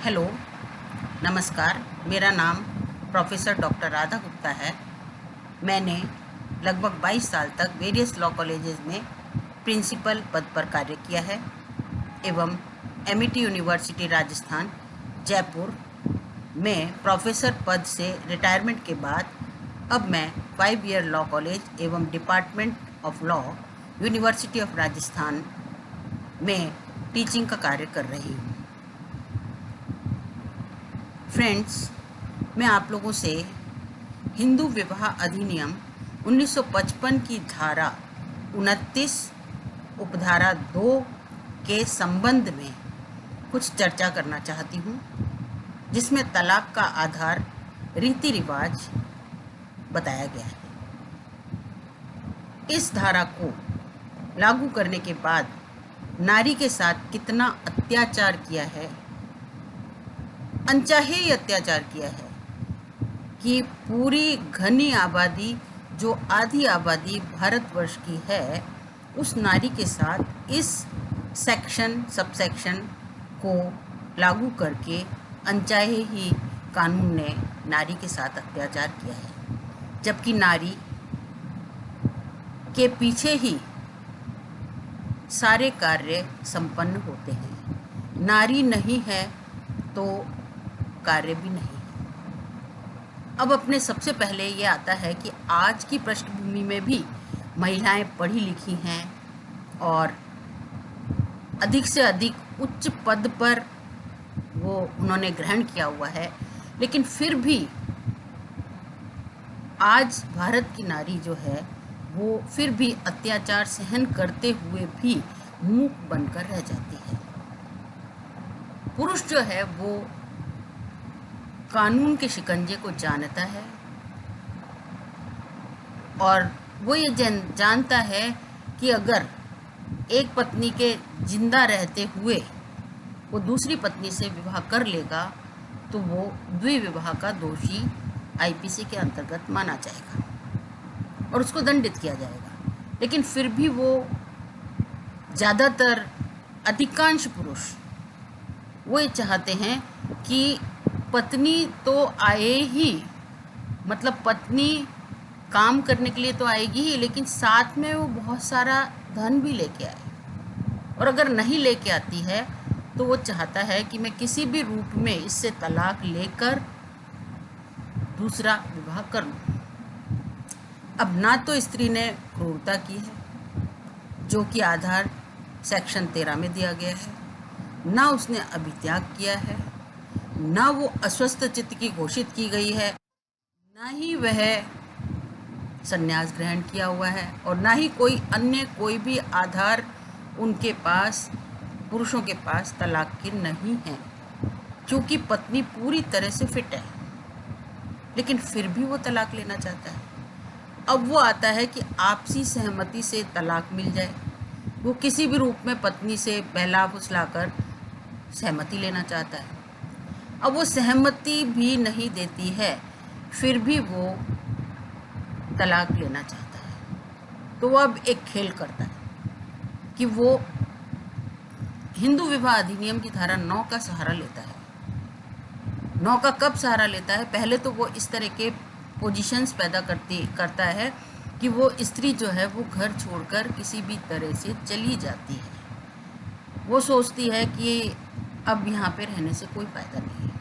Hello, नमस्कार। मेरा नाम प्रोफेसर डॉक्टर राधा गुप्ता है। मैंने लगभग 22 साल तक वेरियस लॉ कॉलेजेस में प्रिंसिपल पद पर कार्य किया है एवं एमिटी यूनिवर्सिटी राजस्थान जयपुर में प्रोफेसर पद से रिटायरमेंट के बाद अब मैं 5 ईयर लॉ कॉलेज एवं department of law university of Rajasthan में टीचिंग का कार्य कर रही हूँ। फ्रेंड्स, मैं आप लोगों से हिंदू विवाह अधिनियम 1955 की धारा 29 उपधारा 2 के संबंध में कुछ चर्चा करना चाहती हूँ, जिसमें तलाक का आधार रीति रिवाज बताया गया है। इस धारा को लागू करने के बाद नारी के साथ कितना अत्याचार किया है, अनचाहे ही अत्याचार किया है कि पूरी घनी आबादी, जो आधी आबादी भारतवर्ष की है, उस नारी के साथ इस सबसेक्शन को लागू करके अनचाहे ही कानून ने नारी के साथ अत्याचार किया है, जबकि नारी के पीछे ही सारे कार्य संपन्न होते हैं। नारी नहीं है तो कार्य भी नहीं है। अब अपने सबसे पहले ये आता है कि आज की पृष्ठभूमि में भी महिलाएं पढ़ी लिखी हैं और अधिक से अधिक उच्च पद पर वो उन्होंने ग्रहण किया हुआ है, लेकिन फिर भी आज भारत की नारी जो है वो फिर भी अत्याचार सहन करते हुए भी मूक बनकर रह जाती है। पुरुष जो है वो कानून के शिकंजे को जानता है और वो ये जानता है कि अगर एक पत्नी के जिंदा रहते हुए वो दूसरी पत्नी से विवाह कर लेगा तो वो द्विविवाह का दोषी आईपीसी के अंतर्गत माना जाएगा और उसको दंडित किया जाएगा। लेकिन फिर भी वो ज़्यादातर अधिकांश पुरुष वो ये चाहते हैं कि पत्नी तो आए ही, मतलब पत्नी काम करने के लिए तो आएगी ही, लेकिन साथ में वो बहुत सारा धन भी लेके आए। और अगर नहीं लेके आती है तो वो चाहता है कि मैं किसी भी रूप में इससे तलाक लेकर दूसरा विवाह कर लूँ। अब ना तो स्त्री ने क्रूरता की है, जो कि आधार सेक्शन 13 में दिया गया है, ना उसने अभित्याग किया है, ना वो अस्वस्थ चित्त की घोषित की गई है, ना ही वह संन्यास ग्रहण किया हुआ है, और ना ही कोई भी आधार उनके पास, पुरुषों के पास तलाक की नहीं है, क्योंकि पत्नी पूरी तरह से फिट है। लेकिन फिर भी वो तलाक लेना चाहता है। अब वो आता है कि आपसी सहमति से तलाक मिल जाए। वो किसी भी रूप में पत्नी से बहला फुसलाकर सहमति लेना चाहता है। अब वो सहमति भी नहीं देती है, फिर भी वो तलाक लेना चाहता है। तो वो अब एक खेल करता है कि वो हिंदू विवाह अधिनियम की धारा 9 का सहारा लेता है। 9 का कब सहारा लेता है? पहले तो वो इस तरह के पोजीशंस पैदा करता है कि वो स्त्री जो है वो घर छोड़कर किसी भी तरह से चली जाती है। वो सोचती है कि अब यहाँ पे रहने से कोई फायदा नहीं है।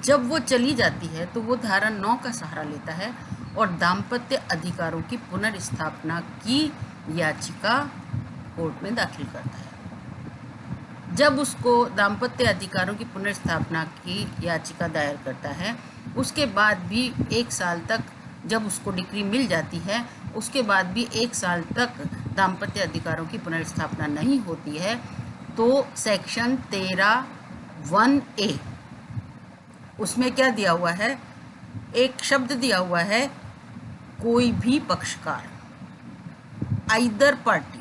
जब वो चली जाती है तो वो धारा 9 का सहारा लेता है और दाम्पत्य अधिकारों की पुनर्स्थापना की याचिका कोर्ट में दाखिल करता है। जब उसको दाम्पत्य अधिकारों की पुनर्स्थापना की याचिका दायर करता है, उसके बाद भी 1 साल तक, जब उसको डिक्री मिल जाती है, उसके बाद भी 1 साल तक दाम्पत्य अधिकारों की पुनर्स्थापना नहीं होती है, तो सेक्शन 13(1)(a) उसमें क्या दिया हुआ है? एक शब्द दिया हुआ है, कोई भी पक्षकार, आइदर पार्टी।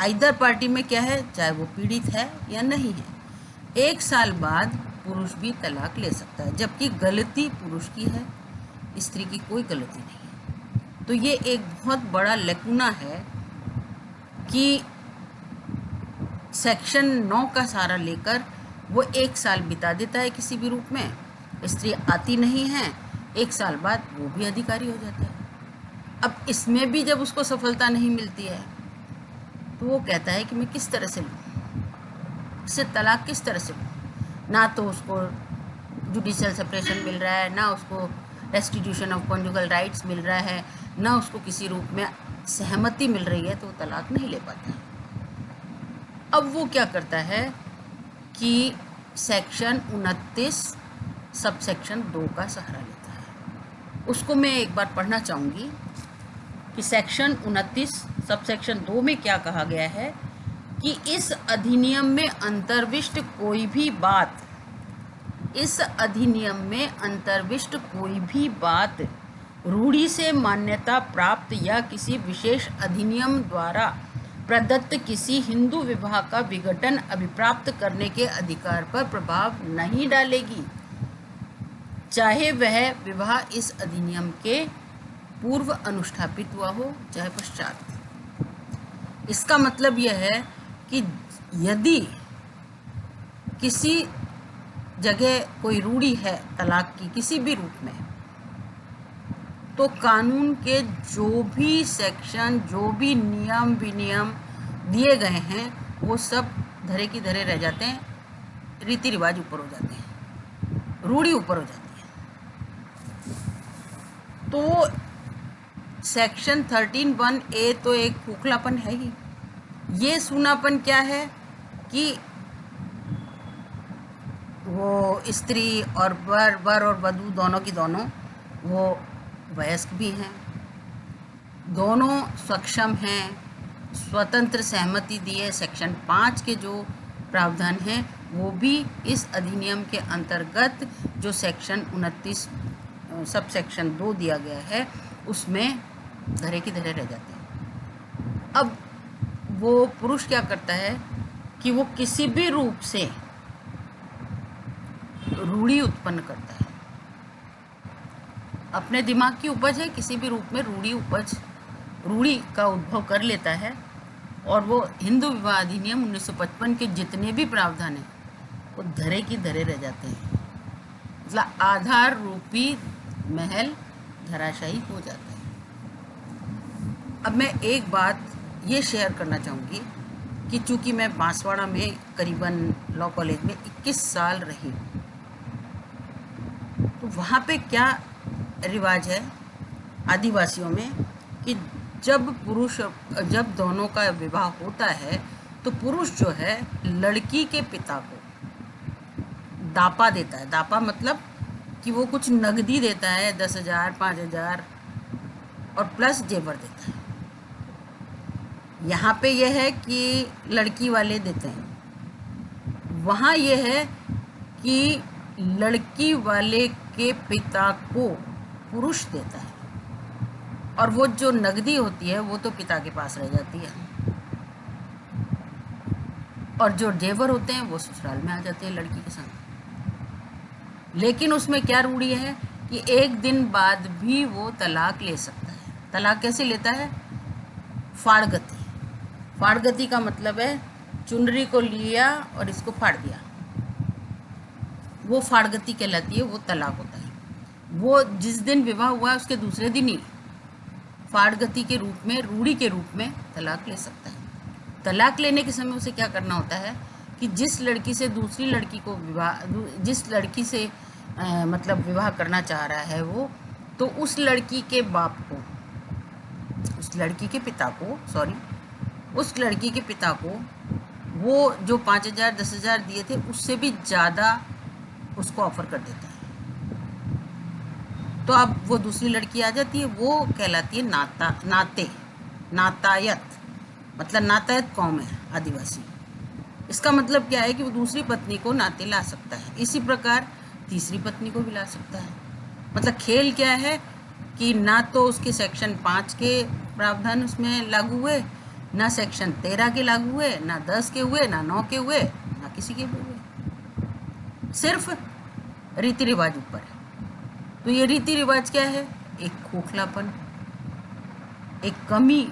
आइदर पार्टी में क्या है? चाहे वो पीड़ित है या नहीं है। 1 साल बाद पुरुष भी तलाक ले सकता है, जबकि गलती पुरुष की है, स्त्री की कोई गलती नहीं है। तो ये एक बहुत बड़ा लैकुना है कि सेक्शन 9 का सहारा लेकर वो 1 साल बिता देता है किसी भी रूप में, स्त्री आती नहीं है, 1 साल बाद वो भी अधिकारी हो जाता है। अब इसमें भी जब उसको सफलता नहीं मिलती है तो वो कहता है कि मैं किस तरह से लूँ, इससे तलाक किस तरह से लूँ। ना तो उसको जुडिशियल सेपरेशन मिल रहा है, ना उसको रेस्टिट्यूशन ऑफ कॉन्जुगल राइट्स मिल रहा है, ना उसको किसी रूप में सहमति मिल रही है, तो वो तलाक नहीं ले पाता है। अब वो क्या करता है कि सेक्शन 29 सब सेक्शन 2 का सहारा लेता है। उसको मैं एक बार पढ़ना चाहूँगी कि सेक्शन 29 सब सेक्शन 2 में क्या कहा गया है कि इस अधिनियम में अंतर्विष्ट कोई भी बात, इस अधिनियम में अंतर्विष्ट कोई भी बात रूढ़ि से मान्यता प्राप्त या किसी विशेष अधिनियम द्वारा प्रदत्त किसी हिंदू विवाह का विघटन अभिप्राप्त करने के अधिकार पर प्रभाव नहीं डालेगी, चाहे वह विवाह इस अधिनियम के पूर्व अनुष्ठापित हुआ हो चाहे पश्चात। इसका मतलब यह है कि यदि किसी जगह कोई रूढ़ी है तलाक की किसी भी रूप में, तो कानून के जो भी सेक्शन, जो भी नियम विनियम दिए गए हैं, वो सब धरे की धरे रह जाते हैं, रीति रिवाज ऊपर हो जाते हैं, रूढ़ी ऊपर हो जाती है। तो सेक्शन 13(1)(a) तो एक खोखलापन है ही। ये सूनापन क्या है कि वो स्त्री और वर और वधू दोनों की दोनों वो वयस्क भी हैं, दोनों सक्षम हैं, स्वतंत्र सहमति दिए। सेक्शन 5 के जो प्रावधान हैं वो भी इस अधिनियम के अंतर्गत जो सेक्शन 29 सब सेक्शन 2 दिया गया है उसमें धरे की धरे रह जाते हैं। अब वो पुरुष क्या करता है कि वो किसी भी रूप से रूढ़ी उत्पन्न करता है, अपने दिमाग की उपज है, किसी भी रूप में रूढ़ी का उद्भव कर लेता है, और वो हिंदू विवाह अधिनियम 1955 के जितने भी प्रावधान हैं वो धरे की धरे रह जाते हैं। मतलब आधार रूपी महल धराशायी हो जाता है। अब मैं एक बात ये शेयर करना चाहूँगी कि चूँकि मैं बांसवाड़ा में करीबन लॉ कॉलेज में 21 साल रही, तो वहाँ पे क्या रिवाज है आदिवासियों में कि जब दोनों का विवाह होता है तो पुरुष जो है लड़की के पिता को दापा देता है। दापा मतलब कि वो कुछ नगदी देता है, 10,000 5,000 और प्लस जेवर देता है। यहाँ पे यह है कि लड़की वाले देते हैं, वहाँ यह है कि लड़की वाले के पिता को पुरुष देता है, और वो जो नगदी होती है वो तो पिता के पास रह जाती है, और जो जेवर होते हैं वो ससुराल में आ जाते हैं लड़की के संग। लेकिन उसमें क्या रूढ़ी है कि 1 दिन बाद भी वो तलाक ले सकता है। तलाक कैसे लेता है? फाड़गति। फाड़गति का मतलब है चुनरी को लिया और इसको फाड़ दिया, वो फाड़गति कहलाती है, वो तलाक होता है। वो जिस दिन विवाह हुआ है उसके दूसरे दिन ही फाड़गति के रूप में, रूढ़ी के रूप में तलाक ले सकता है। तलाक लेने के समय उसे क्या करना होता है कि जिस लड़की से दूसरी लड़की को जिस लड़की से मतलब विवाह करना चाह रहा है वो, तो उस लड़की के बाप को, उस लड़की के पिता को, उस लड़की के पिता को वो जो 5,000 10,000 दिए थे उससे भी ज़्यादा उसको ऑफर कर देता है। तो अब वो दूसरी लड़की आ जाती है, वो कहलाती है नातायत, मतलब नातायत कौम है आदिवासी। इसका मतलब क्या है कि वो दूसरी पत्नी को नाते ला सकता है, इसी प्रकार तीसरी पत्नी को भी ला सकता है। मतलब खेल क्या है कि ना तो उसके सेक्शन 5 के प्रावधान उसमें लागू हुए, ना सेक्शन 13 के लागू हुए, ना 10 के हुए, ना 9 के हुए, ना किसी के भी हुए, सिर्फ रीति रिवाज ऊपर है। तो ये रीति रिवाज क्या है? एक खोखलापन, एक कमी,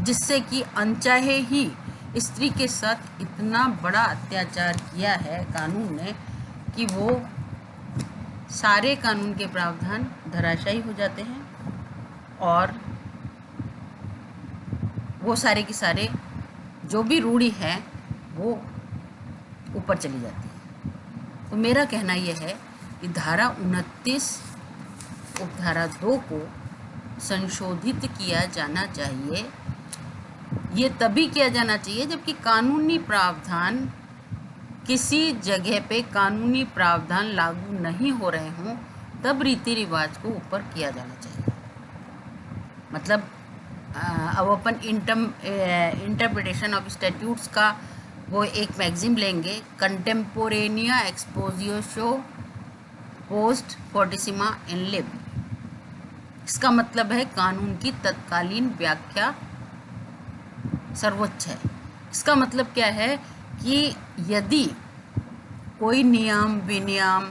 जिससे कि अनचाहे ही स्त्री के साथ इतना बड़ा अत्याचार किया है कानून ने कि वो सारे कानून के प्रावधान धराशायी हो जाते हैं और वो सारे के सारे जो भी रूढ़ी है वो ऊपर चली जाती है। तो मेरा कहना यह है कि धारा 29 उपधारा 2 को संशोधित किया जाना चाहिए। ये तभी किया जाना चाहिए जबकि कानूनी प्रावधान किसी जगह पे कानूनी प्रावधान लागू नहीं हो रहे हों, तब रीति रिवाज को ऊपर किया जाना चाहिए। मतलब अब अपन इंटरप्रिटेशन ऑफ स्टैट्यूट्स का वो एक मैगजीन लेंगे, कंटेम्पोरेनिया एक्सपोजिशो पोस्ट फोर्टिसिमा इन लिब। इसका मतलब है कानून की तत्कालीन व्याख्या सर्वोच्च है। इसका मतलब क्या है कि यदि कोई नियम विनियम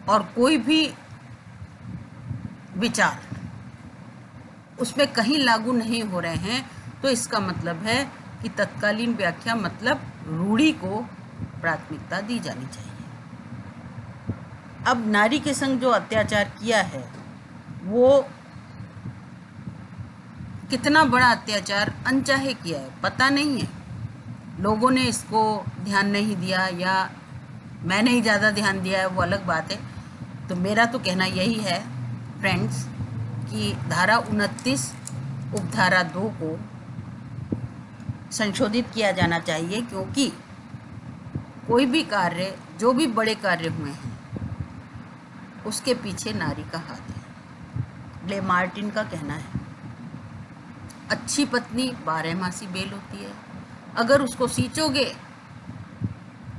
और कोई भी विचार उसमें कहीं लागू नहीं हो रहे हैं तो इसका मतलब है कि तत्कालीन व्याख्या मतलब रूढ़ी को प्राथमिकता दी जानी चाहिए। अब नारी के संग जो अत्याचार किया है वो कितना बड़ा अत्याचार अनचाहे किया है पता नहीं है। लोगों ने इसको ध्यान नहीं दिया या मैंने ही ज़्यादा ध्यान दिया है, वो अलग बात है। तो मेरा तो कहना यही है फ्रेंड्स कि धारा 29 उपधारा 2 को संशोधित किया जाना चाहिए, क्योंकि कोई भी कार्य, जो भी बड़े कार्य हुए हैं, उसके पीछे नारी का हाथ है। ले मार्टिन का कहना है, अच्छी पत्नी 12मासी बेल होती है। अगर उसको सींचोगे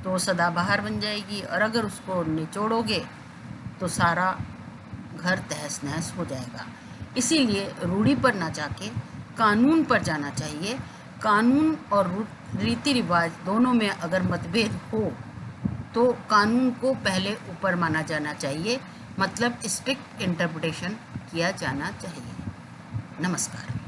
तो सदाबहार बन जाएगी और अगर उसको निचोड़ोगे तो सारा घर तहस नहस हो जाएगा। इसीलिए रूढ़ी पर ना जाके कानून पर जाना चाहिए। कानून और रीति रिवाज दोनों में अगर मतभेद हो तो कानून को पहले ऊपर माना जाना चाहिए, मतलब स्ट्रिक्ट इंटरप्रिटेशन किया जाना चाहिए। नमस्कार।